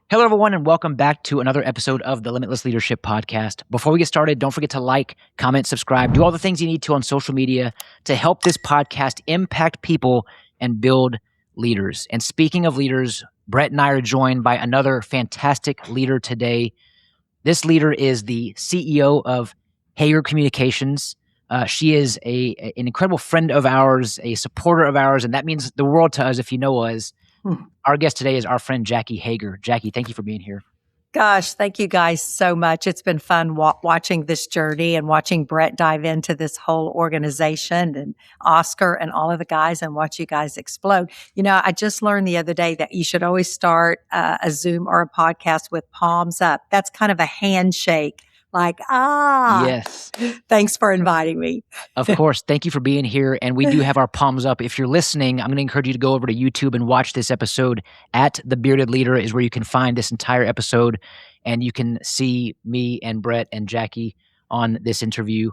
Hello, everyone, and welcome back to another episode of the Limitless Leadership Podcast. Before we get started, don't forget to like, comment, subscribe, do all the things you need to on social media to help this podcast impact people and build leaders. And speaking of leaders, Bret and I are joined by another fantastic leader today. This leader is the CEO of Hoegger Communications. She is an incredible friend of ours, a supporter of ours, and that means the world to us if you know us. Our guest today is our friend Jackie Hoegger. Jackie, thank you for being here. Gosh, thank you guys so much. It's been fun watching this journey and watching Bret dive into this whole organization and Oscar and all of the guys and watch you guys explode. You know, I just learned the other day that you should always start a Zoom or a podcast with palms up. That's kind of a handshake. Like, Yes. Thanks for inviting me. Of course. Thank you for being here. And we do have our palms up. If you're listening, I'm going to encourage you to go over to YouTube and watch this episode. At The Bearded Leader is where you can find this entire episode. And you can see me and Bret and Jackie on this interview.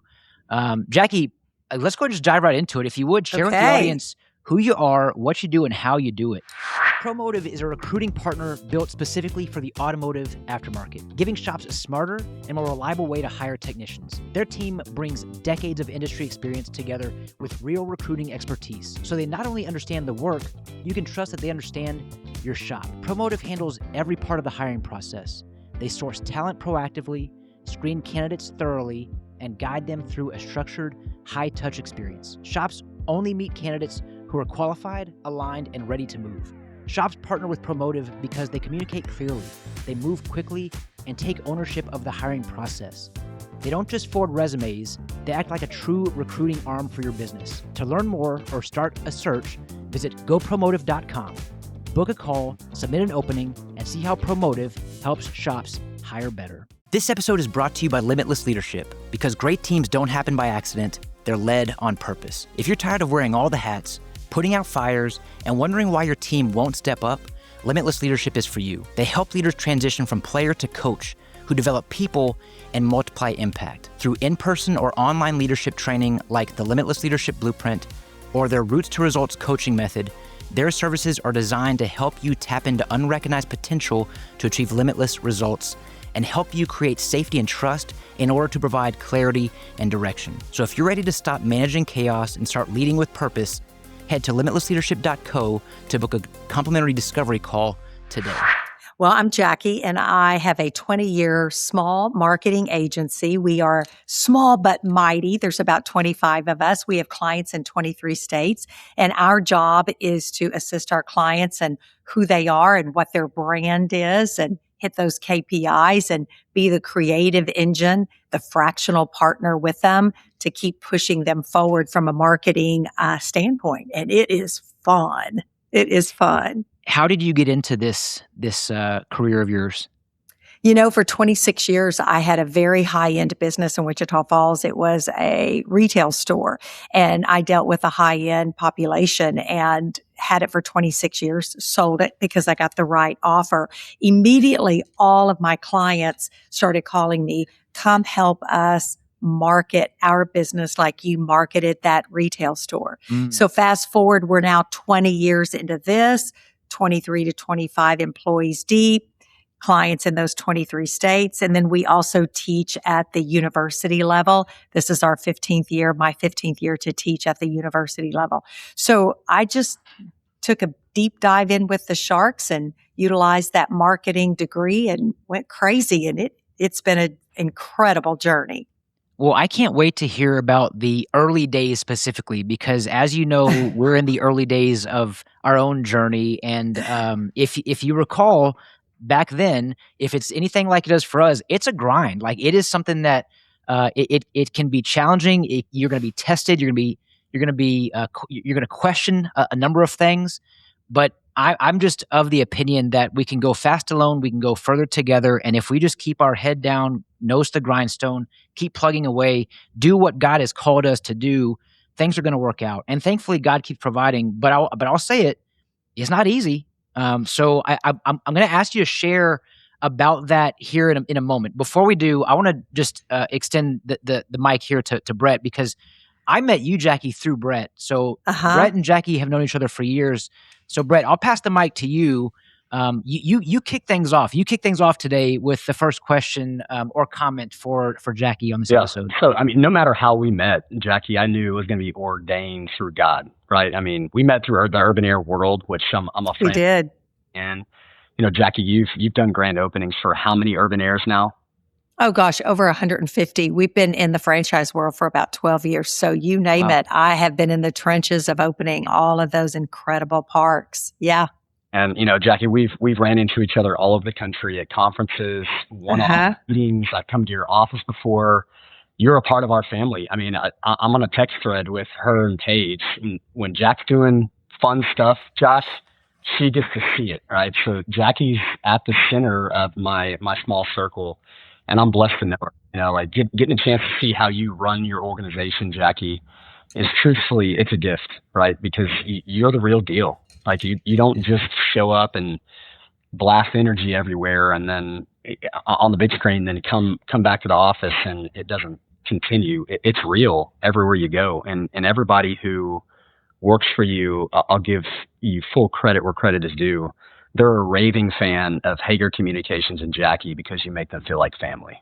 Jackie, let's go and just dive right into it. If you would, share with the audience who you are, what you do, and how you do it. Promotive is a recruiting partner built specifically for the automotive aftermarket, giving shops a smarter and more reliable way to hire technicians. Their team brings decades of industry experience together with real recruiting expertise, so they not only understand the work, you can trust that they understand your shop. Promotive handles every part of the hiring process. They source talent proactively, screen candidates thoroughly, and guide them through a structured, high-touch experience. Shops only meet candidates who are qualified, aligned, and ready to move. Shops partner with Promotive because they communicate clearly, they move quickly, and take ownership of the hiring process. They don't just forward resumes, they act like a true recruiting arm for your business. To learn more or start a search, visit gopromotive.com. Book a call, submit an opening, and see how Promotive helps shops hire better. This episode is brought to you by Limitless Leadership because great teams don't happen by accident, they're led on purpose. If you're tired of wearing all the hats, putting out fires, and wondering why your team won't step up, Limitless Leadership is for you. They help leaders transition from player to coach who develop people and multiply impact. Through in-person or online leadership training like the Limitless Leadership Blueprint or their Roots to Results coaching method, their services are designed to help you tap into unrecognized potential to achieve limitless results and help you create safety and trust in order to provide clarity and direction. So if you're ready to stop managing chaos and start leading with purpose, head to limitlessleadership.co to book a complimentary discovery call today. Well, I'm Jackie, and I have a 20-year small marketing agency. We are small but mighty. There's about 25 of us. We have clients in 23 states, and our job is to assist our clients and who they are and what their brand is and hit those KPIs and be the creative engine, the fractional partner with them to keep pushing them forward from a marketing standpoint. And it is fun. It is fun. How did you get into this career of yours? You know, for 26 years, I had a very high-end business in Wichita Falls. It was a retail store, and I dealt with a high-end population and had it for 26 years, sold it because I got the right offer. Immediately, all of my clients started calling me, come help us market our business like you marketed that retail store. So fast forward, we're now 20 years into this, 23 to 25 employees deep, clients in those 23 states. And then we also teach at the university level. This is our 15th year, my 15th year to teach at the university level. So I just took a deep dive in with the sharks and utilized that marketing degree and went crazy. And it's been an incredible journey. Well, I can't wait to hear about the early days specifically, because as you know, we're in the early days of our own journey. And if you recall, back then, if it's anything like it is for us, it's a grind. Like it is something that it can be challenging. You're going to be tested. You're going to question a number of things. But I'm just of the opinion that we can go fast alone. We can go further together. And if we just keep our head down, nose to the grindstone, keep plugging away, do what God has called us to do, things are going to work out. And thankfully, God keeps providing. But I'll say it, it's not easy. So I'm going to ask you to share about that here in a moment. Before we do, I want to just extend the mic here to Bret, because I met you, Jackie, through Bret. So Bret and Jackie have known each other for years. So Bret, I'll pass the mic to you. You kick things off. You kick things off today with the first question or comment for Jackie on this episode. So, I mean, no matter how we met, Jackie, I knew it was going to be ordained through God, right? I mean, we met through the urban air world, which I'm a friend. We did. And, you know, Jackie, you've done grand openings for how many urban airs now? Oh gosh, over 150. We've been in the franchise world for about 12 years. So you name it. I have been in the trenches of opening all of those incredible parks. Yeah. And, you know, Jackie, we've ran into each other all over the country at conferences, one-on-one meetings. I've come to your office before. You're a part of our family. I mean, I'm on a text thread with her and Paige. And when Jack's doing fun stuff, Josh, she gets to see it, right? So Jackie's at the center of my small circle. And I'm blessed to know her. You know, like getting a chance to see how you run your organization, Jackie, is truthfully, it's a gift, right? Because you're the real deal. Like you don't just show up and blast energy everywhere and then on the big screen, then come back to the office and it doesn't continue. It's real everywhere you go. And everybody who works for you, I'll give you full credit where credit is due. They're a raving fan of Hoegger Communications and Jackie because you make them feel like family.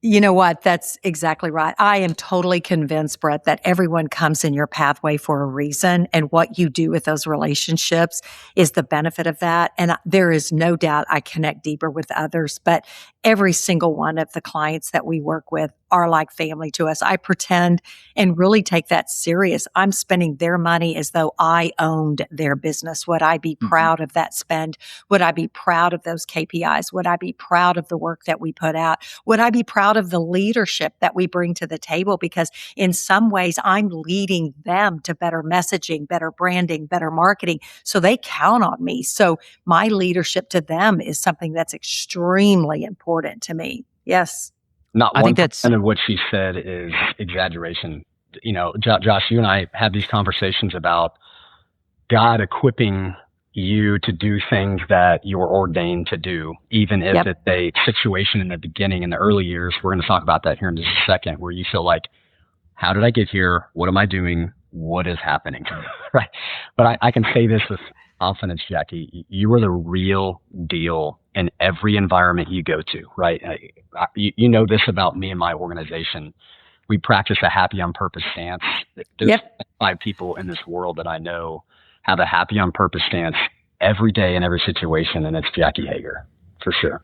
You know what? That's exactly right. I am totally convinced, Bret, that everyone comes in your pathway for a reason, and what you do with those relationships is the benefit of that. And there is no doubt I connect deeper with others, but every single one of the clients that we work with are like family to us. I pretend and really take that serious. I'm spending their money as though I owned their business. Would I be proud of that spend? Would I be proud of those KPIs? Would I be proud of the work that we put out? Would I be proud of the leadership that we bring to the table? Because in some ways, I'm leading them to better messaging, better branding, better marketing. So they count on me. So my leadership to them is something that's extremely important to me. Yes. Not 1% of what she said is exaggeration. You know, Josh, you and I have these conversations about God equipping you to do things that you're ordained to do, even if it's a situation in the beginning, in the early years. We're going to talk about that here in just a second, where you feel like, how did I get here? What am I doing? What is happening? Right. But I can say this with confidence, Jackie, you are the real deal in every environment you go to, right? You know this about me and my organization. We practice a happy on purpose stance. There's 5 people in this world that I know have a happy on purpose stance every day in every situation, and it's Jackie Hoegger, for sure.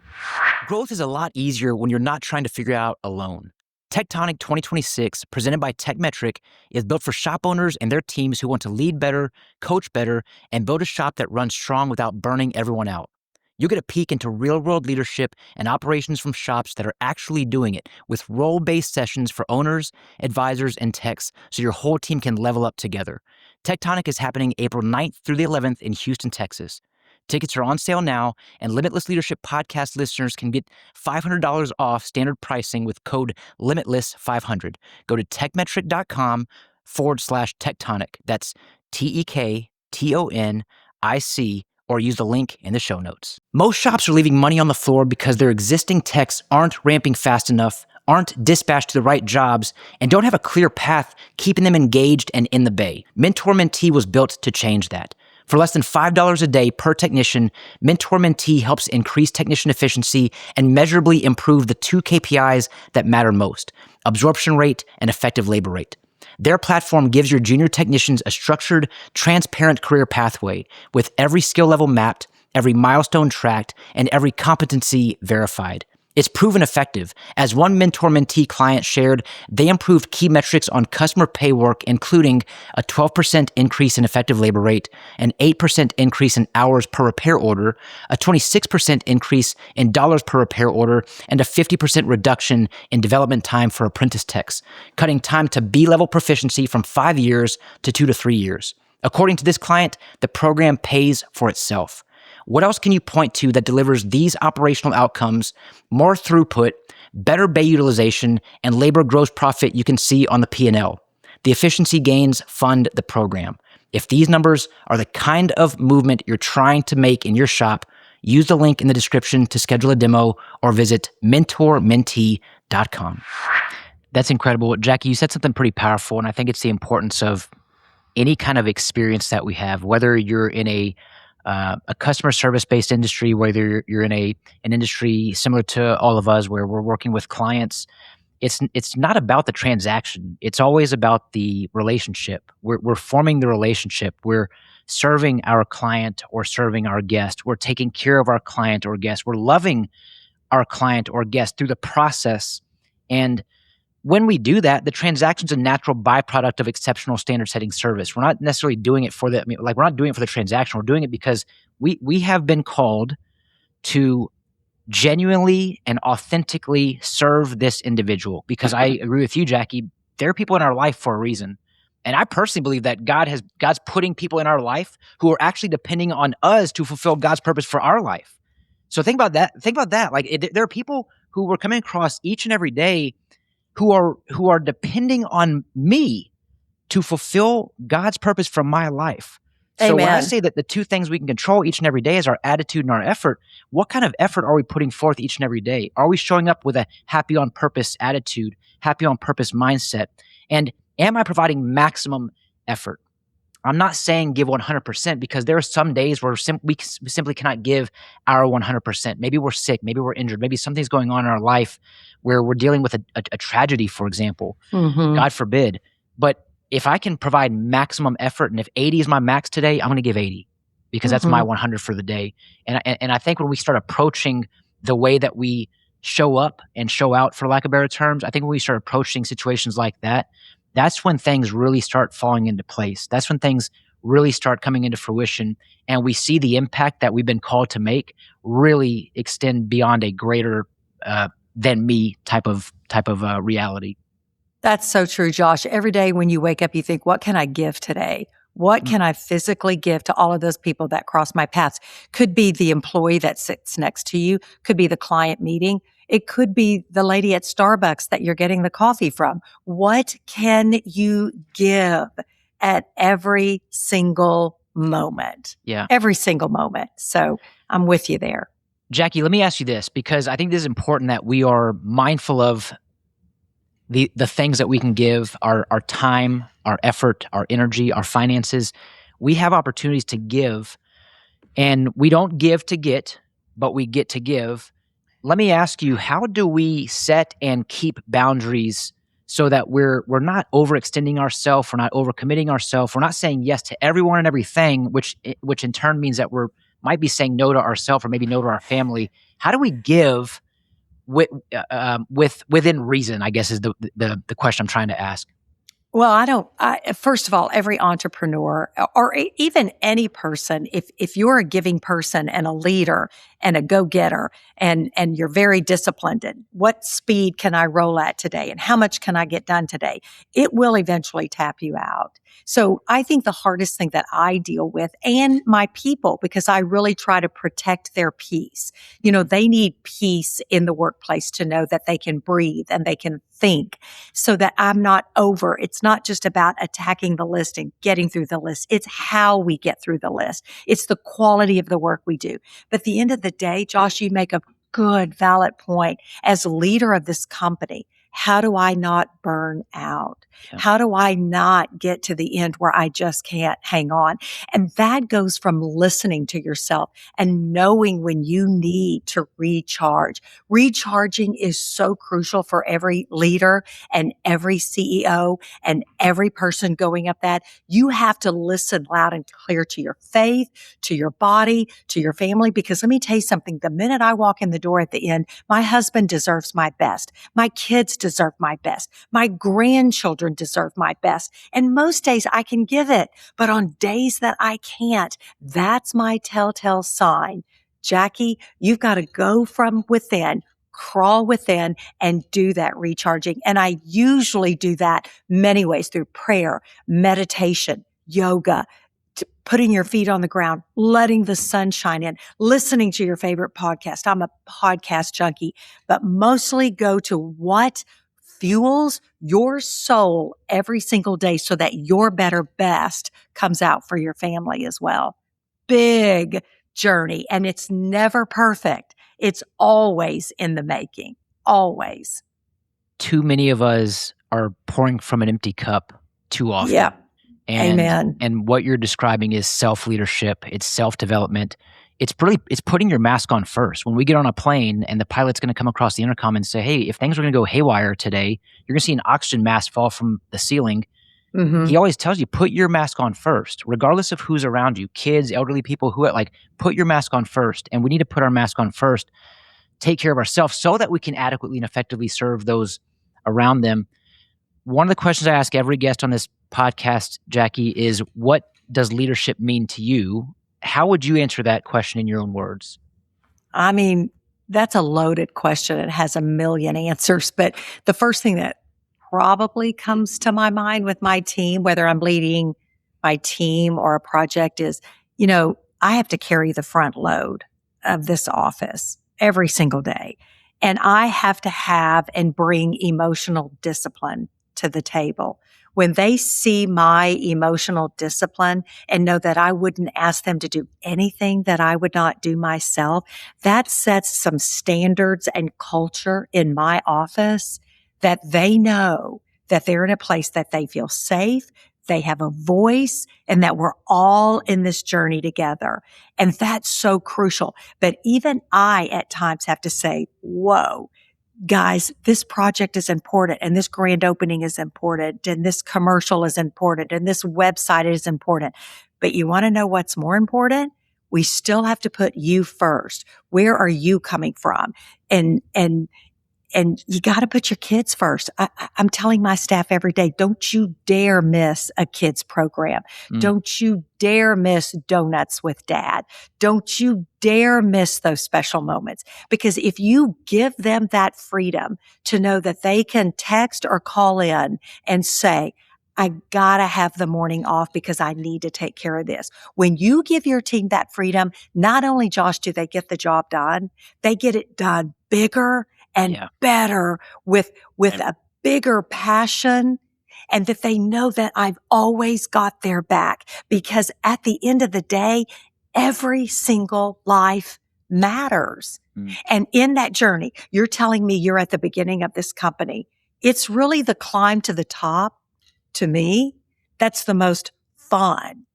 Growth is a lot easier when you're not trying to figure it out alone. Tectonic 2026, presented by TechMetric, is built for shop owners and their teams who want to lead better, coach better, and build a shop that runs strong without burning everyone out. You'll get a peek into real-world leadership and operations from shops that are actually doing it, with role-based sessions for owners, advisors, and techs, so your whole team can level up together. Tectonic is happening April 9th through the 11th in Houston, Texas. Tickets are on sale now, and Limitless Leadership podcast listeners can get $500 off standard pricing with code LIMITLESS500. Go to techmetric.com/tectonic. That's TEKTONIC, or use the link in the show notes. Most shops are leaving money on the floor because their existing techs aren't ramping fast enough, aren't dispatched to the right jobs, and don't have a clear path keeping them engaged and in the bay. Mentor Mentee was built to change that. For less than $5 a day per technician, Mentor Mentee helps increase technician efficiency and measurably improve the 2 KPIs that matter most: absorption rate and effective labor rate. Their platform gives your junior technicians a structured, transparent career pathway with every skill level mapped, every milestone tracked, and every competency verified. It's proven effective. As one mentor-mentee client shared, they improved key metrics on customer pay work, including a 12% increase in effective labor rate, an 8% increase in hours per repair order, a 26% increase in dollars per repair order, and a 50% reduction in development time for apprentice techs, cutting time to B-level proficiency from 5 years to 2 to 3 years. According to this client, the program pays for itself. What else can you point to that delivers these operational outcomes, more throughput, better bay utilization, and labor gross profit you can see on the P&L? The efficiency gains fund the program. If these numbers are the kind of movement you're trying to make in your shop, use the link in the description to schedule a demo or visit mentormentee.com. That's incredible. Jackie, you said something pretty powerful, and I think it's the importance of any kind of experience that we have, whether you're in a a customer service-based industry, whether you're in an industry similar to all of us where we're working with clients, it's not about the transaction. It's always about the relationship. We're forming the relationship. We're serving our client or serving our guest. We're taking care of our client or guest. We're loving our client or guest through the process. And when we do that, the transaction's a natural byproduct of exceptional standard setting service. We're not necessarily doing it for we're not doing it for the transaction. We're doing it because we have been called to genuinely and authentically serve this individual. Because I agree with you, Jackie, there are people in our life for a reason. And I personally believe that God's putting people in our life who are actually depending on us to fulfill God's purpose for our life. So think about that. Like there are people who we're coming across each and every day who are depending on me to fulfill God's purpose from my life. So Amen. When I say that the two things we can control each and every day is our attitude and our effort, what kind of effort are we putting forth each and every day? Are we showing up with a happy on purpose attitude, happy on purpose mindset? And am I providing maximum effort? I'm not saying give 100% because there are some days where we simply cannot give our 100%. Maybe we're sick, maybe we're injured, maybe something's going on in our life where we're dealing with a tragedy, for example, God forbid. But if I can provide maximum effort, and if 80 is my max today, I'm going to give 80 because that's my 100 for the day. And I think when we start approaching the way that we show up and show out, for lack of better terms, I think when we start approaching situations like that, that's when things really start falling into place. That's when things really start coming into fruition, and we see the impact that we've been called to make really extend beyond a greater than me type of reality. That's so true, Josh. Every day when you wake up, you think, what can I give today? What can I physically give to all of those people that cross my paths? Could be the employee that sits next to you, could be the client meeting. It could be the lady at Starbucks that you're getting the coffee from. What can you give at every single moment? Yeah. Every single moment. So I'm with you there. Jackie, let me ask you this, because I think this is important that we are mindful of the things that we can give, our time, our effort, our energy, our finances. We have opportunities to give, and we don't give to get, but we get to give. Let me ask you, how do we set and keep boundaries so that we're not overextending ourselves, we're not overcommitting ourselves, we're not saying yes to everyone and everything, which in turn means that we're might be saying no to ourselves or maybe no to our family. How do we give within reason, I guess, is the question I'm trying to ask. Well, first of all, every entrepreneur or even any person, if you're a giving person and a leader and a go-getter and you're very disciplined in what speed can I roll at today and how much can I get done today, it will eventually tap you out. So I think the hardest thing that I deal with, and my people, because I really try to protect their peace. They need peace in the workplace to know that they can breathe and they can think, so that I'm not over. It's not just about attacking the list and getting through the list. It's how we get through the list. It's the quality of the work we do. But at the end of the day, Josh, you make a good, valid point. As leader of this company, how do I not burn out? Yeah. How do I not get to the end where I just can't hang on? And that goes from listening to yourself and knowing when you need to recharge. Recharging is so crucial for every leader and every CEO and every person going up that. You have to listen loud and clear to your faith, to your body, to your family, because let me tell you something. The minute I walk in the door at the end, my husband deserves my best. My kids deserve my best. My grandchildren deserve my best. And most days I can give it, but on days that I can't, that's my telltale sign. Jackie, you've got to go from within, crawl within, and do that recharging. And I usually do that many ways through prayer, meditation, yoga, putting your feet on the ground, letting the sun shine in, listening to your favorite podcast. I'm a podcast junkie, but mostly go to what fuels your soul every single day so that your better best comes out for your family as well. Big journey, and it's never perfect. It's always in the making, always. Too many of us are pouring from an empty cup too often. Yeah. Amen. And what you're describing is self-leadership. It's self-development. It's putting your mask on first. When we get on a plane and the pilot's going to come across the intercom and say, hey, if things are going to go haywire today, you're going to see an oxygen mask fall from the ceiling. Mm-hmm. He always tells you, put your mask on first, regardless of who's around you, kids, elderly people, who put your mask on first. And we need to put our mask on first, take care of ourselves so that we can adequately and effectively serve those around them. One of the questions I ask every guest on this podcast, Jackie, is what does leadership mean to you? How would you answer that question in your own words? I mean, that's a loaded question. It has a million answers, but the first thing that probably comes to my mind with my team, whether I'm leading my team or a project, is, I have to carry the front load of this office every single day. And I have to have and bring emotional discipline to the table. When they see my emotional discipline and know that I wouldn't ask them to do anything that I would not do myself, that sets some standards and culture in my office that they know that they're in a place that they feel safe, they have a voice, and that we're all in this journey together. And that's so crucial. But even I at times have to say, whoa, guys, this project is important, and this grand opening is important, and this commercial is important, and this website is important. But you want to know what's more important? We still have to put you first. Where are you coming from? And you got to put your kids first. I'm telling my staff every day, don't you dare miss a kids program. Don't you dare miss donuts with dad. Don't you dare miss those special moments. Because if you give them that freedom to know that they can text or call in and say, I gotta have the morning off because I need to take care of this. When you give your team that freedom, not only, Josh, do they get the job done, they get it done bigger and better with a bigger passion, and that they know that I've always got their back, because at the end of the day, every single life matters. And in that journey, you're telling me you're at the beginning of this company. It's really the climb to the top. To me, that's the most fun.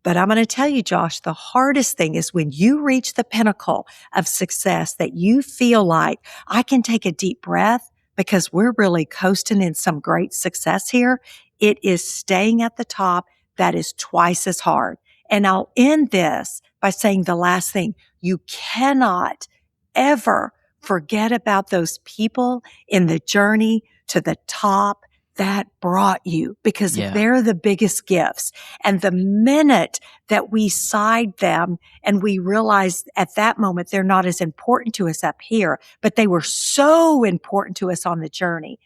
But I'm going to tell you, Josh, the hardest thing is when you reach the pinnacle of success that you feel like I can take a deep breath because we're really coasting in some great success here. It is staying at the top that is twice as hard. And I'll end this by saying the last thing. You cannot ever forget about those people in the journey to the top that brought you, because they're the biggest gifts. And the minute that we side them and we realize at that moment they're not as important to us up here, but they were so important to us on the journey,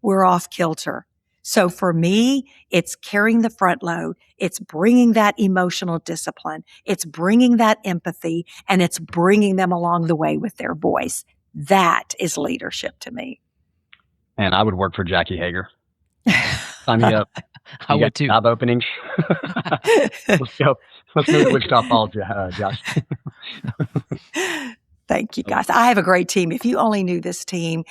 we're off kilter. So for me, it's carrying the front load. It's bringing that emotional discipline. It's bringing that empathy, and it's bringing them along the way with their voice. That is leadership to me. And I would work for Jackie Hoegger. Sign me up. I would too. Job openings. Let's go. Let's move to Wichita Falls, Josh. Thank you, guys. I have a great team. If you only knew this team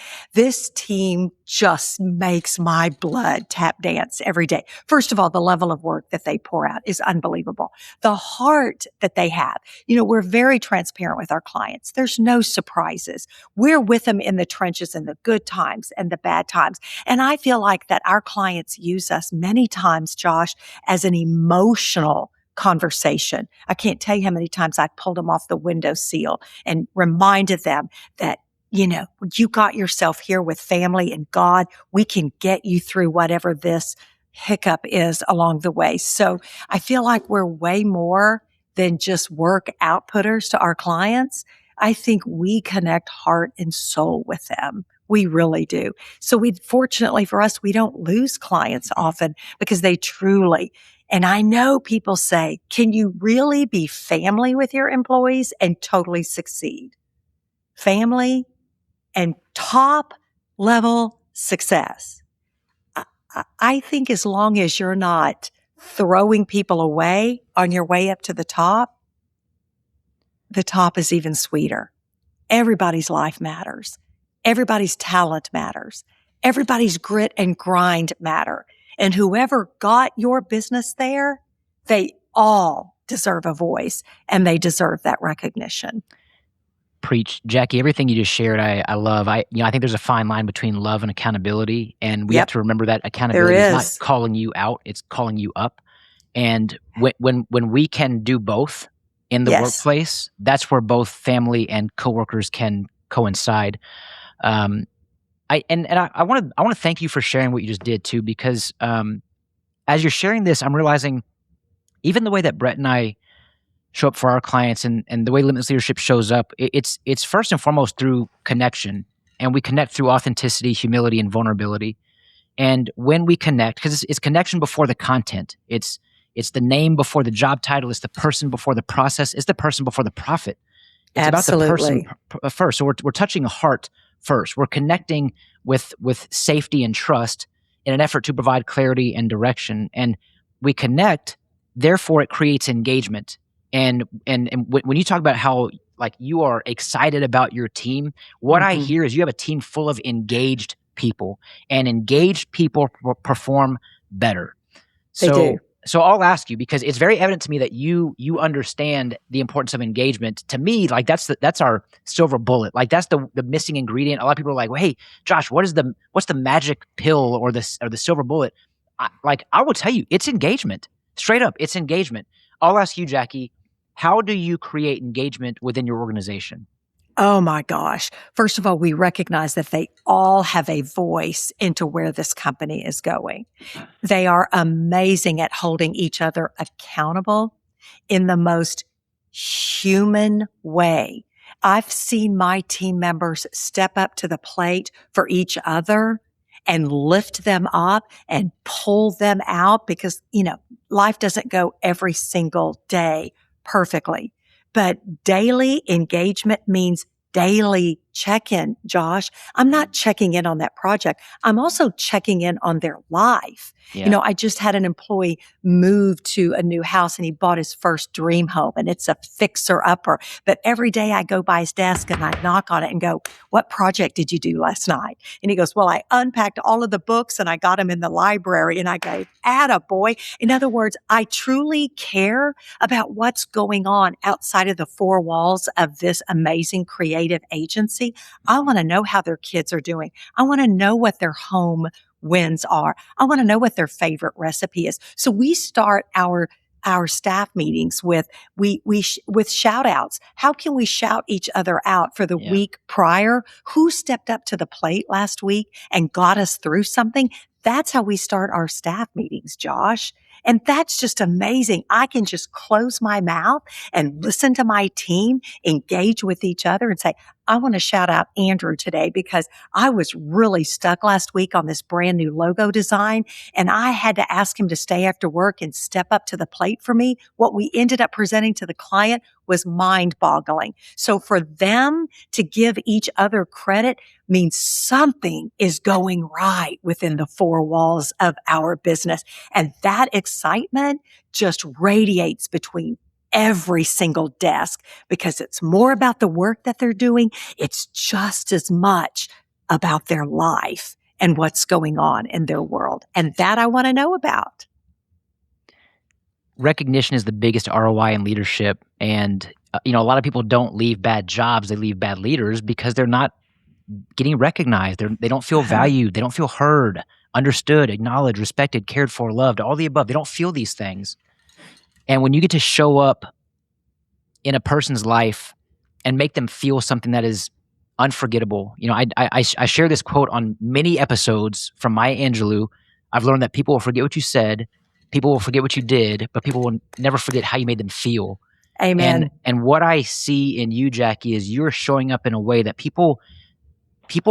just makes my blood tap dance every day. First of all, the level of work that they pour out is unbelievable. The heart that they have. We're very transparent with our clients. There's no surprises. We're with them in the trenches in the good times and the bad times. And I feel like that our clients use us many times, Josh, as an emotional conversation. I can't tell you how many times I pulled them off the windowsill and reminded them that, you got yourself here with family and God. We can get you through whatever this hiccup is along the way. So I feel like we're way more than just work outputters to our clients. I think we connect heart and soul with them. We really do. So fortunately for us, we don't lose clients often because they truly. And I know people say, can you really be family with your employees and totally succeed? Family and top level success. I think as long as you're not throwing people away on your way up to the top is even sweeter. Everybody's life matters. Everybody's talent matters. Everybody's grit and grind matter. And whoever got your business there, they all deserve a voice and they deserve that recognition. Preach. Jackie, everything you just shared, I love. I think there's a fine line between love and accountability. And we have to remember that accountability is not calling you out, it's calling you up. And when we can do both in the workplace, that's where both family and coworkers can coincide. I want to thank you for sharing what you just did too, because as you're sharing this, I'm realizing even the way that Bret and I show up for our clients and the way Limitless Leadership shows up, it's first and foremost through connection. And we connect through authenticity, humility, and vulnerability. And when we connect, because it's connection before the content, it's the name before the job title, it's the person before the process, it's the person before the profit. It's about the person first. So we're touching a heart first. We're connecting with safety and trust in an effort to provide clarity and direction. And we connect, therefore it creates engagement. And when you talk about how like you are excited about your team, what I hear is you have a team full of engaged people, and engaged people perform better. They do. So I'll ask you, because it's very evident to me that you understand the importance of engagement. To me, like that's our silver bullet. Like that's the missing ingredient. A lot of people are like, well, hey, Josh, what's the magic pill or the silver bullet? I will tell you, it's engagement. Straight up, it's engagement. I'll ask you, Jackie, how do you create engagement within your organization? Oh my gosh. First of all, we recognize that they all have a voice into where this company is going. They are amazing at holding each other accountable in the most human way. I've seen my team members step up to the plate for each other and lift them up and pull them out because, life doesn't go every single day perfectly. But daily engagement means daily check-in, Josh. I'm not checking in on that project. I'm also checking in on their life. Yeah. I just had an employee move to a new house and he bought his first dream home and it's a fixer-upper. But every day I go by his desk and I knock on it and go, what project did you do last night? And he goes, well, I unpacked all of the books and I got them in the library. And I go, attaboy. In other words, I truly care about what's going on outside of the four walls of this amazing creative agency. I want to know how their kids are doing. I want to know what their home wins are. I want to know what their favorite recipe is. So we start our staff meetings with shout outs. How can we shout each other out for the week prior? Who stepped up to the plate last week and got us through something? That's how we start our staff meetings, Josh. And that's just amazing. I can just close my mouth and listen to my team, engage with each other and say, I want to shout out Andrew today because I was really stuck last week on this brand new logo design and I had to ask him to stay after work and step up to the plate for me. What we ended up presenting to the client was mind-boggling. So for them to give each other credit means something is going right within the four walls of our business. And that excitement just radiates between every single desk because it's more about the work that they're doing. It's just as much about their life and what's going on in their world. And that I want to know about. Recognition is the biggest ROI in leadership. And, a lot of people don't leave bad jobs. They leave bad leaders because they're not getting recognized. They don't feel valued. They don't feel heard, understood, acknowledged, respected, cared for, loved, all the above. They don't feel these things. And when you get to show up in a person's life and make them feel something that is unforgettable, I share this quote on many episodes from Maya Angelou. I've learned that people will forget what you said, people will forget what you did, but people will never forget how you made them feel. Amen. And what I see in you, Jackie, is you're showing up in a way that people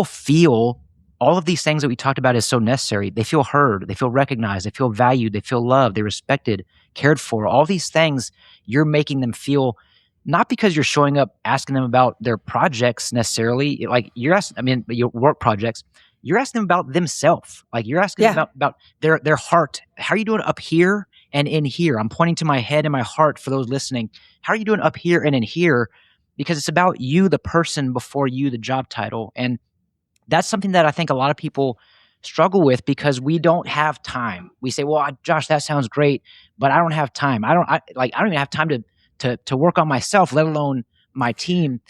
feel all of these things that we talked about is so necessary. They feel heard, they feel recognized, they feel valued, they feel loved, they're respected, cared for. All these things you're making them feel, not because you're showing up asking them about their projects necessarily, like you're asking, your work projects, you're asking them about themselves. Like you're asking them about their heart. How are you doing up here and in here? I'm pointing to my head and my heart for those listening. How are you doing up here and in here? Because it's about you, the person, before you, the job title. And that's something that I think a lot of people struggle with because we don't have time. We say, well, Josh, that sounds great, but I don't have time. I don't even have time to work on myself, let alone my team.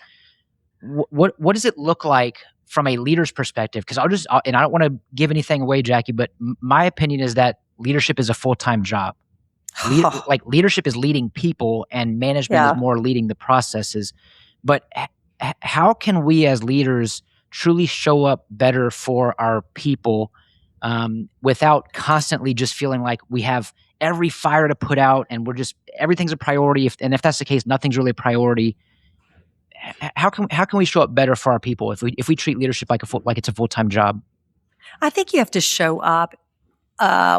What does it look like from a leader's perspective? Because and I don't want to give anything away, Jackie, but my opinion is that leadership is a full-time job. Like leadership is leading people, and management is more leading the processes. But how can we as leaders truly show up better for our people without constantly just feeling like we have every fire to put out and everything's a priority? If that's the case, nothing's really a priority. How can we show up better for our people if we treat leadership like it's a full-time job? I think you have to show up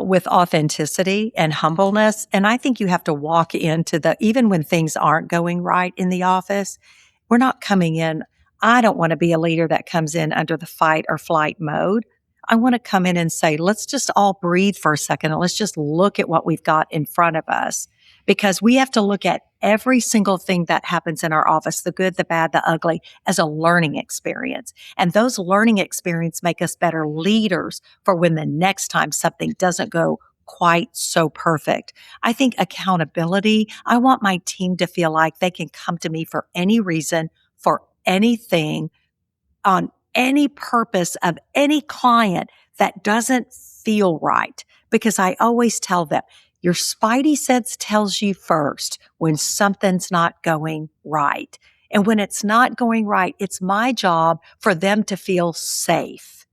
with authenticity and humbleness. And I think you have to walk into even when things aren't going right in the office, we're not coming in. I don't want to be a leader that comes in under the fight or flight mode. I want to come in and say, let's just all breathe for a second and let's just look at what we've got in front of us, because we have to look at every single thing that happens in our office, the good, the bad, the ugly, as a learning experience. And those learning experiences make us better leaders for when the next time something doesn't go quite so perfect. I think accountability, I want my team to feel like they can come to me for any reason, for anything, on any purpose of any client that doesn't feel right. Because I always tell them, your spidey sense tells you first when something's not going right. And when it's not going right, it's my job for them to feel safe,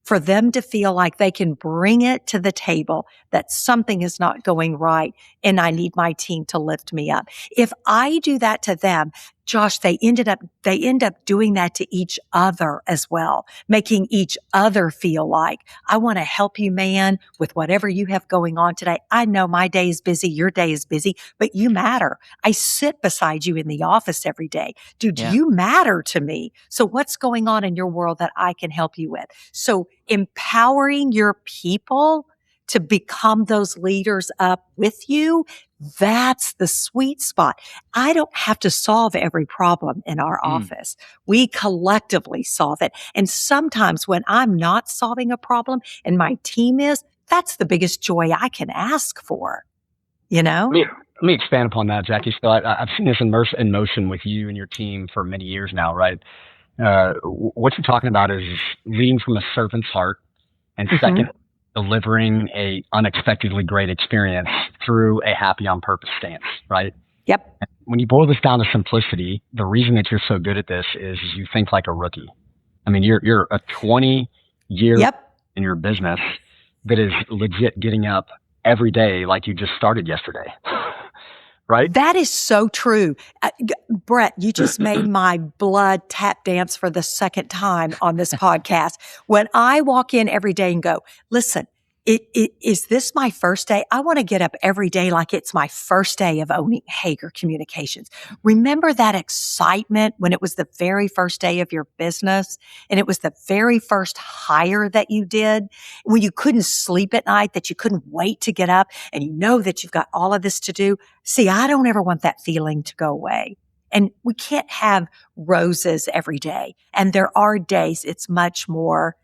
for them to feel like they can bring it to the table that something is not going right and I need my team to lift me up. If I do that to them, Josh, they end up doing that to each other as well, making each other feel like, I want to help you, man, with whatever you have going on today. I know my day is busy, your day is busy, but you matter. I sit beside you in the office every day. Dude, you matter to me. So what's going on in your world that I can help you with? So empowering your people to become those leaders up with you, that's the sweet spot. I don't have to solve every problem in our office. We collectively solve it. And sometimes when I'm not solving a problem and my team is, that's the biggest joy I can ask for, you know? Let me expand upon that, Jackie. So I've seen this in motion with you and your team for many years now, right? What you're talking about is leading from a servant's heart, and second, delivering a unexpectedly great experience through a happy on purpose stance, right? Yep. When you boil this down to simplicity, the reason that you're so good at this is you think like a rookie. I mean, you're a 20-year in your business that is legit getting up every day like you just started yesterday. Right? That is so true. Bret, you just made my blood tap dance for the second time on this podcast. When I walk in every day and go, listen, is this my first day? I want to get up every day like it's my first day of owning Hoegger Communications. Remember that excitement when it was the very first day of your business and it was the very first hire that you did, when you couldn't sleep at night, that you couldn't wait to get up and you know that you've got all of this to do? See, I don't ever want that feeling to go away. And we can't have roses every day. And there are days it's much more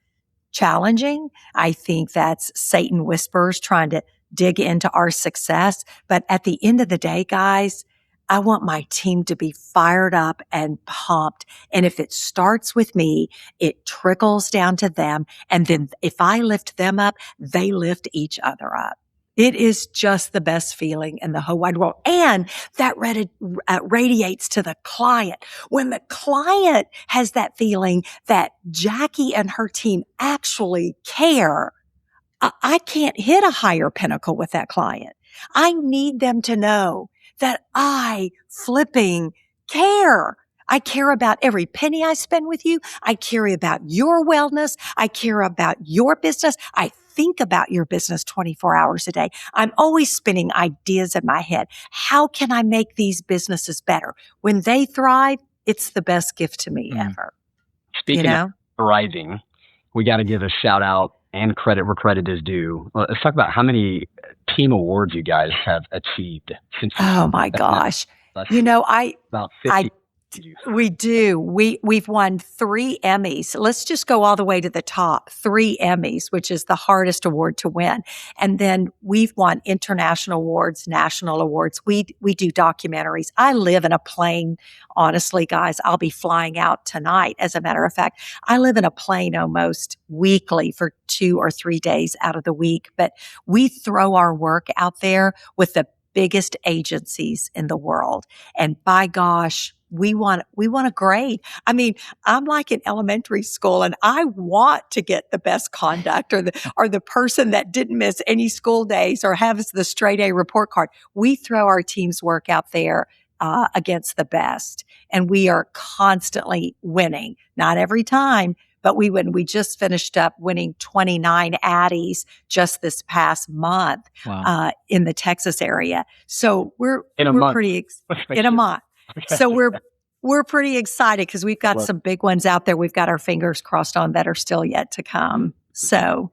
challenging. I think that's Satan whispers trying to dig into our success. But at the end of the day, guys, I want my team to be fired up and pumped. And if it starts with me, it trickles down to them. And then if I lift them up, they lift each other up. It is just the best feeling in the whole wide world. And that radiates to the client. When the client has that feeling that Jackie and her team actually care, I can't hit a higher pinnacle with that client. I need them to know that I flipping care. I care about every penny I spend with you. I care about your wellness. I care about your business. I think about your business 24 hours a day. I'm always spinning ideas in my head. How can I make these businesses better? When they thrive, it's the best gift to me ever. Speaking of thriving, we got to give a shout out and credit where credit is due. Let's talk about how many team awards you guys have achieved since. Oh my gosh. You know, about 50. We do. We've won 3 Emmys. Let's just go all the way to the top. 3 Emmys, which is the hardest award to win. And then we've won international awards, national awards. We do documentaries. I live in a plane. Honestly, guys, I'll be flying out tonight. As a matter of fact, I live in a plane almost weekly for 2 or 3 days out of the week. But we throw our work out there with the biggest agencies in the world. And by gosh, we want a grade. I mean, I'm like in elementary school and I want to get the best conduct or the person that didn't miss any school days or has the straight A report card. We throw our team's work out there against the best, and we are constantly winning. Not every time, but we win. We just finished up winning 29 Addies just this past month. Wow. In the Texas area. So we're in a month. So we're pretty excited because we've got some big ones out there. We've got our fingers crossed on that are still yet to come. So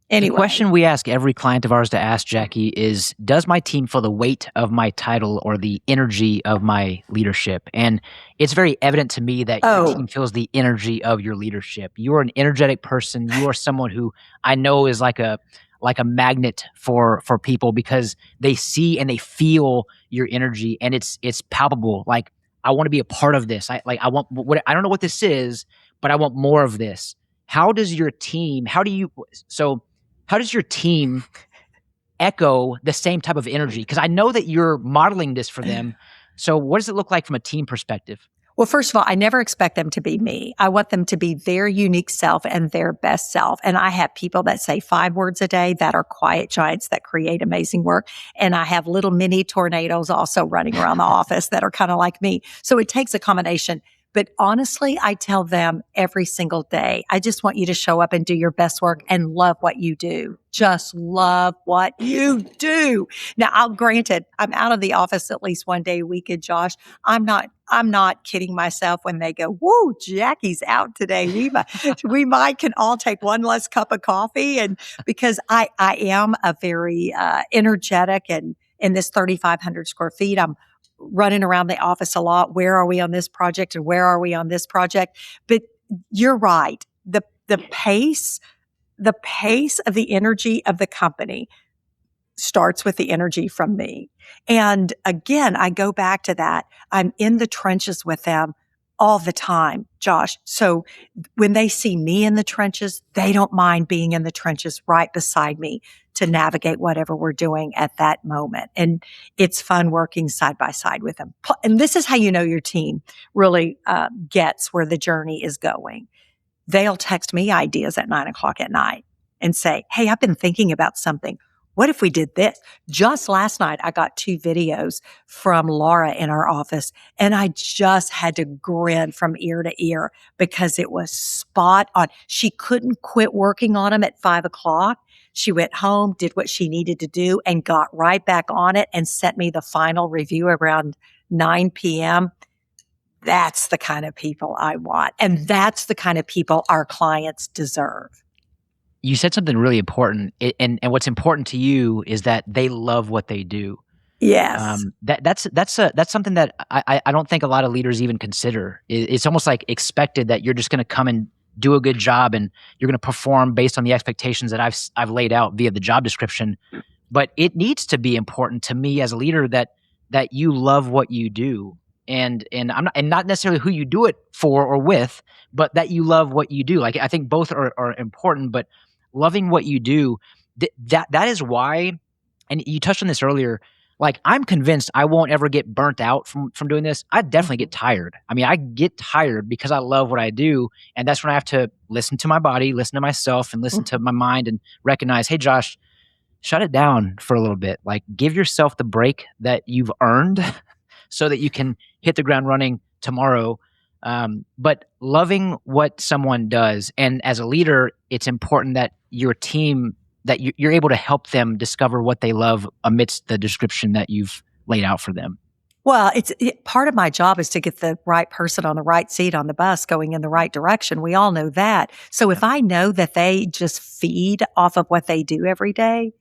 anyway. The question we ask every client of ours to ask, Jackie, is, does my team feel the weight of my title or the energy of my leadership? And it's very evident to me that your team feels the energy of your leadership. You are an energetic person. You are someone who I know is like a magnet for people because they see and they feel your energy, and it's palpable. Like, I want to be a part of this. I don't know what this is, but I want more of this. How does your team echo the same type of energy? Because I know that you're modeling this for them. So what does it look like from a team perspective? Well, first of all, I never expect them to be me. I want them to be their unique self and their best self. And I have people that say 5 words a day that are quiet giants that create amazing work. And I have little mini tornadoes also running around the office that are kind of like me. So it takes a combination. But honestly, I tell them every single day, I just want you to show up and do your best work and love what you do. Just love what you do. Now, granted, I'm out of the office at least one day a week. And Josh, I'm not kidding myself when they go, "Whoa, Jackie's out today. We might can all take one less cup of coffee." And because I am a very energetic, and in this 3,500 square feet, I'm running around the office a lot. Where are we on this project and where are we on this project? But you're right. The pace of the energy of the company starts with the energy from me. And again, I go back to that. I'm in the trenches with them all the time, Josh. So when they see me in the trenches, they don't mind being in the trenches right beside me to navigate whatever we're doing at that moment. And it's fun working side by side with them. And this is how you know your team really gets where the journey is going. They'll text me ideas at 9:00 at night and say, "Hey, I've been thinking about something. What if we did this?" Just last night, I got 2 videos from Laura in our office, and I just had to grin from ear to ear because it was spot on. She couldn't quit working on them at 5:00. She went home, did what she needed to do, and got right back on it and sent me the final review around 9 p.m. That's the kind of people I want. And that's the kind of people our clients deserve. You said something really important, and what's important to you is that they love what they do. Yes. That's something that I don't think a lot of leaders even consider. It's almost like expected that you're just going to come and do a good job and you're going to perform based on the expectations that I've laid out via the job description. But it needs to be important to me as a leader that you love what you do, and not necessarily who you do it for or with, but that you love what you do. Like, I think both are important, but loving what you do, that is why, and you touched on this earlier, like, I'm convinced I won't ever get burnt out from doing this. I definitely get tired. I mean, I get tired because I love what I do. And that's when I have to listen to my body, listen to myself, and listen to my mind and recognize, hey, Josh, shut it down for a little bit. Like, give yourself the break that you've earned so that you can hit the ground running tomorrow. But loving what someone does. And as a leader, it's important that your team, that you're able to help them discover what they love amidst the description that you've laid out for them. Well, part of my job is to get the right person on the right seat on the bus going in the right direction. We all know that. So if I know that they just feed off of what they do every day,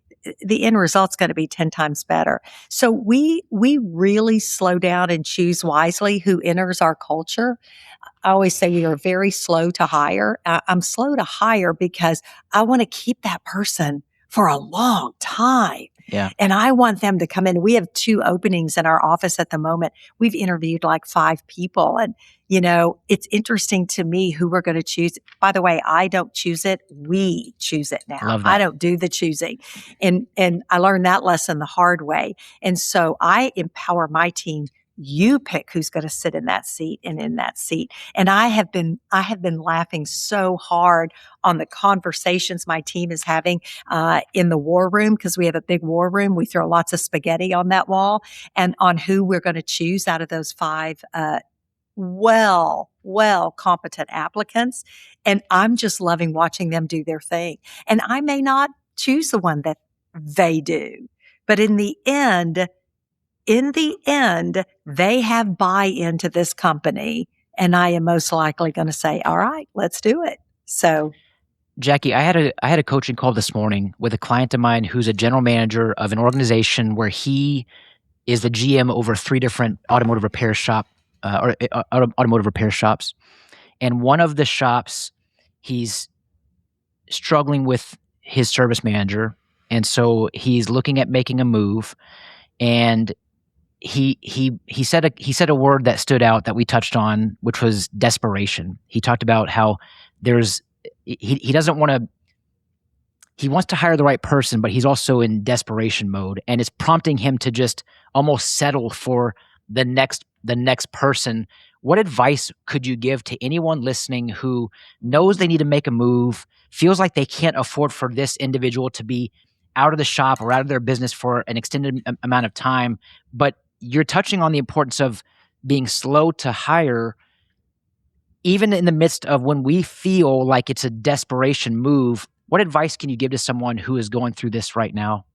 the end result's going to be 10 times better. So we really slow down and choose wisely who enters our culture. I always say we are very slow to hire. I'm slow to hire because I want to keep that person for a long time. Yeah. And I want them to come in. We have 2 openings in our office at the moment. We've interviewed like 5 people. And, it's interesting to me who we're going to choose. By the way, I don't choose it. We choose it now. Love that. I don't do the choosing. And I learned that lesson the hard way. And so I empower my team. You pick who's going to sit in that seat and in that seat. And I have been laughing so hard on the conversations my team is having in the war room, because we have a big war room. We throw lots of spaghetti on that wall, and on who we're going to choose out of those 5 competent applicants. And I'm just loving watching them do their thing. And I may not choose the one that they do, but in the end, they have buy-in to this company, and I am most likely going to say, all right, let's do it. So, Jackie, I had a coaching call this morning with a client of mine who's a general manager of an organization where he is the GM over 3 different automotive repair shops. And one of the shops, he's struggling with his service manager, and so he's looking at making a move. And he said a word that stood out that we touched on, which was desperation. He talked about how he doesn't want to. He wants to hire the right person, but he's also in desperation mode, and it's prompting him to just almost settle for the next person. What advice could you give to anyone listening who knows they need to make a move, feels like they can't afford for this individual to be out of the shop or out of their business for an extended amount of time, but you're touching on the importance of being slow to hire, even in the midst of when we feel like it's a desperation move. What advice can you give to someone who is going through this right now?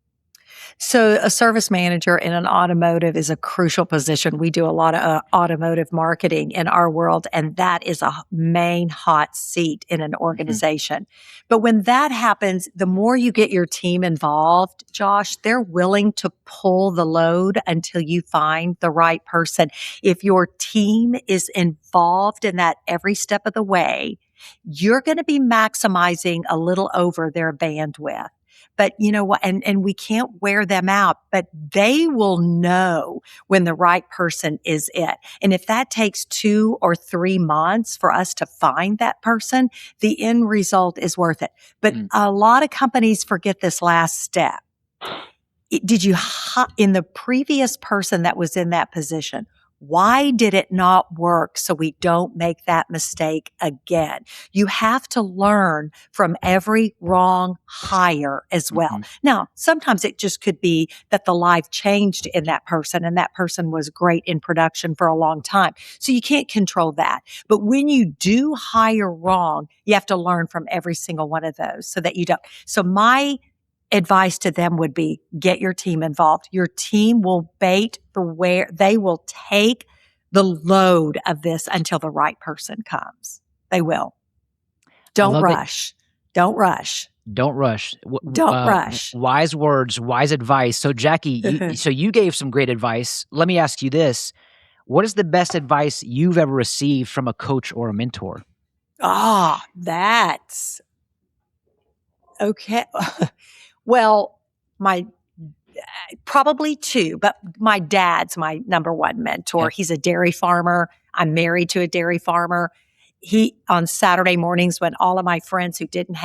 So a service manager in an automotive is a crucial position. We do a lot of automotive marketing in our world, and that is a main hot seat in an organization. Mm-hmm. But when that happens, the more you get your team involved, Josh, they're willing to pull the load until you find the right person. If your team is involved in that every step of the way, you're going to be maximizing a little over their bandwidth. But you know what? And we can't wear them out, but they will know when the right person is it. And if that takes 2 or 3 months for us to find that person, the end result is worth it. But a lot of companies forget this last step. In the previous person that was in that position, why did it not work so we don't make that mistake again? You have to learn from every wrong hire as well. Mm-hmm. Now, sometimes it just could be that the life changed in that person and that person was great in production for a long time. So you can't control that. But when you do hire wrong, you have to learn from every single one of those so that you don't. So my advice to them would be get your team involved. Your team will they will take the load of this until the right person comes. They will. Don't rush. Don't rush. Don't rush. Don't rush. Wise words, wise advice. So Jackie, you gave some great advice. Let me ask you this. What is the best advice you've ever received from a coach or a mentor? That's okay. Well, probably 2, but my dad's my number 1 mentor. Okay. He's a dairy farmer. I'm married to a dairy farmer. He, on Saturday mornings when all of my friends who didn't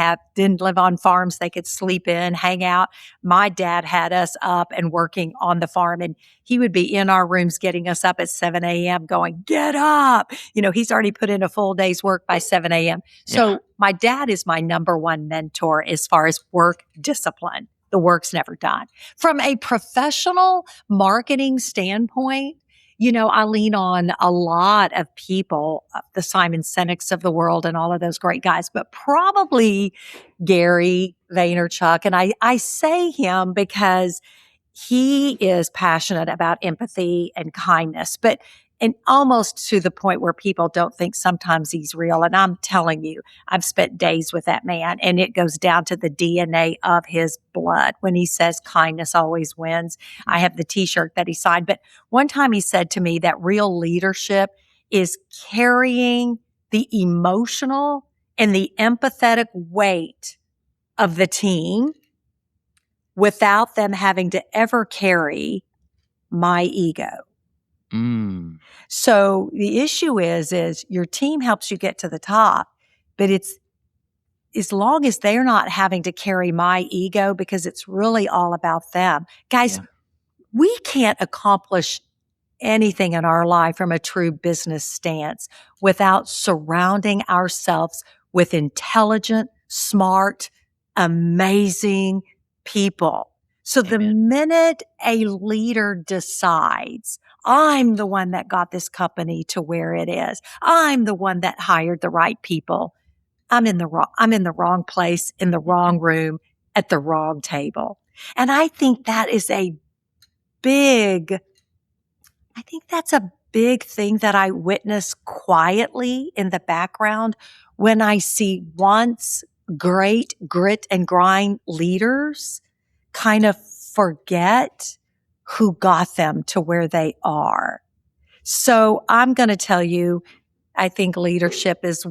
live on farms, they could sleep in, hang out. My dad had us up and working on the farm, and he would be in our rooms getting us up at 7 a.m. going, get up. He's already put in a full day's work by 7 a.m. So my dad is my number 1 mentor as far as work discipline. The work's never done. From a professional marketing standpoint, I lean on a lot of people, the Simon Sinek's of the world and all of those great guys, but probably Gary Vaynerchuk. And I say him because he is passionate about empathy and kindness, but and almost to the point where people don't think sometimes he's real. And I'm telling you, I've spent days with that man, and it goes down to the DNA of his blood when he says kindness always wins. I have the t-shirt that he signed. But one time he said to me that real leadership is carrying the emotional and the empathetic weight of the team without them having to ever carry my ego. So the issue is your team helps you get to the top, but it's as long as they're not having to carry my ego, because it's really all about them. Guys, we can't accomplish anything in our life from a true business stance without surrounding ourselves with intelligent, smart, amazing people. So the minute a leader decides, I'm the one that got this company to where it is, I'm the one that hired the right people, I'm in the wrong place, in the wrong room, at the wrong table. And I think that's a big thing that I witness quietly in the background when I see once great grit and grind leaders kind of forget who got them to where they are. So I'm going to tell you, I think leadership is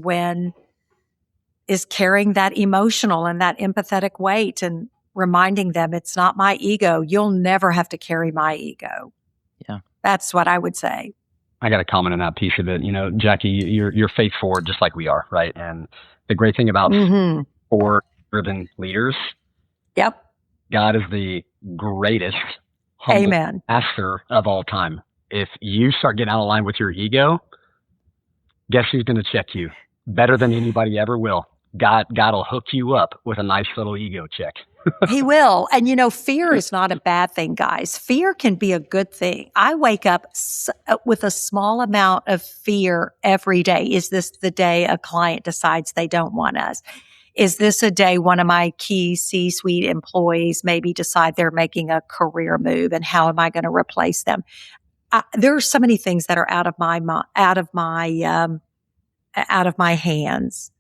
carrying that emotional and that empathetic weight and reminding them it's not my ego. You'll never have to carry my ego. Yeah. That's what I would say. I got to comment on that piece of it. Jackie, you're faith forward just like we are, right? And the great thing about forward-driven leaders, God is the greatest humble master of all time. If you start getting out of line with your ego, guess who's going to check you better than anybody ever will? God will hook you up with a nice little ego check. He will. And fear is not a bad thing, guys. Fear can be a good thing. I wake up with a small amount of fear every day. Is this the day a client decides they don't want us? Is this a day one of my key C-suite employees maybe decide they're making a career move, and how am I going to replace them? There are so many things that are out of my hands.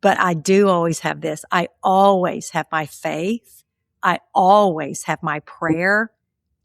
But I do always have this. I always have my faith. I always have my prayer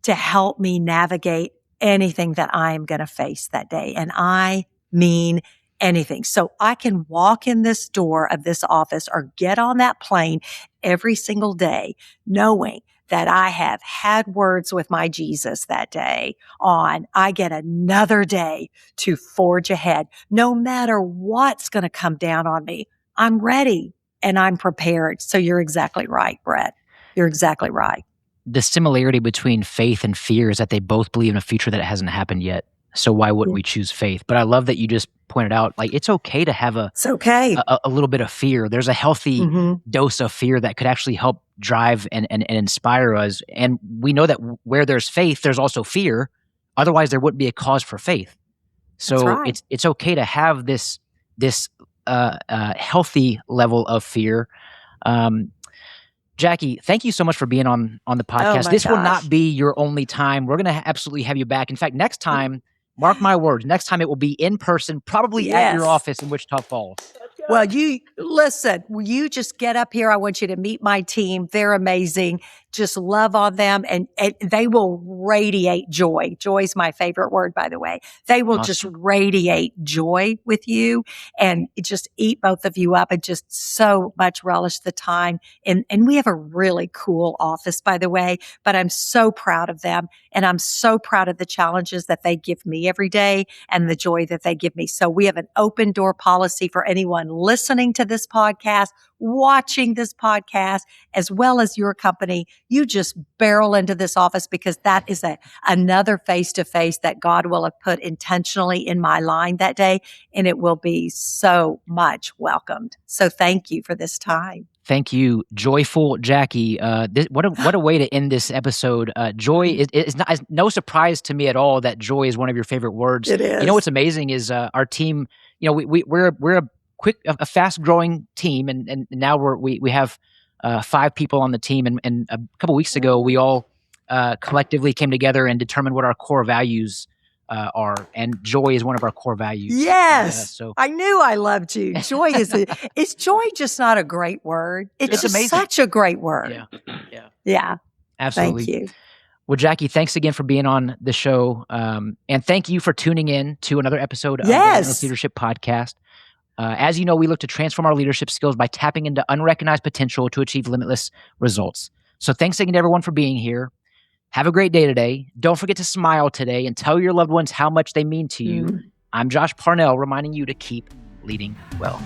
to help me navigate anything that I am going to face that day. And I mean anything. So I can walk in this door of this office or get on that plane every single day knowing that I have had words with my Jesus that day on. I get another day to forge ahead. No matter what's going to come down on me, I'm ready and I'm prepared. So you're exactly right, Bret. You're exactly right. The similarity between faith and fear is that they both believe in a future that hasn't happened yet. So why wouldn't we choose faith? But I love that you just pointed out, it's okay to have a little bit of fear. There's a healthy dose of fear that could actually help drive and inspire us. And we know that where there's faith, there's also fear. Otherwise, there wouldn't be a cause for faith. So it's okay to have this healthy level of fear. Jackie, thank you so much for being on the podcast. This will not be your only time. We're going to absolutely have you back. In fact, next time, mark my words, next time it will be in person, probably at your office in Wichita Falls. Well, you just get up here. I want you to meet my team. They're amazing. Just love on them, and they will radiate joy. Joy's my favorite word, by the way. They will just radiate joy with you, and just eat both of you up and just so much relish the time. And we have a really cool office, by the way, but I'm so proud of them, and I'm so proud of the challenges that they give me every day and the joy that they give me. So we have an open door policy for anyone listening to this podcast, watching this podcast, as well as your company. You just barrel into this office, because that is another face-to-face that God will have put intentionally in my line that day, and it will be so much welcomed. So thank you for this time. Thank you, joyful Jackie. What a way to end this episode. Joy is no surprise to me at all that joy is one of your favorite words. It is. What's amazing is our team. We're a fast growing team, and now we have 5 people on the team. And a couple weeks ago, we all collectively came together and determined what our core values are. And joy is one of our core values. Yes. So I knew I loved you. Joy is joy just not a great word? It's just amazing. such a great word. Yeah. Absolutely. Thank you. Well, Jackie, thanks again for being on the show. And thank you for tuning in to another episode of the Limitless Leadership Podcast. As you know, we look to transform our leadership skills by tapping into unrecognized potential to achieve limitless results. So thanks again to everyone for being here. Have a great day today. Don't forget to smile today and tell your loved ones how much they mean to you. I'm Josh Parnell, reminding you to keep leading well.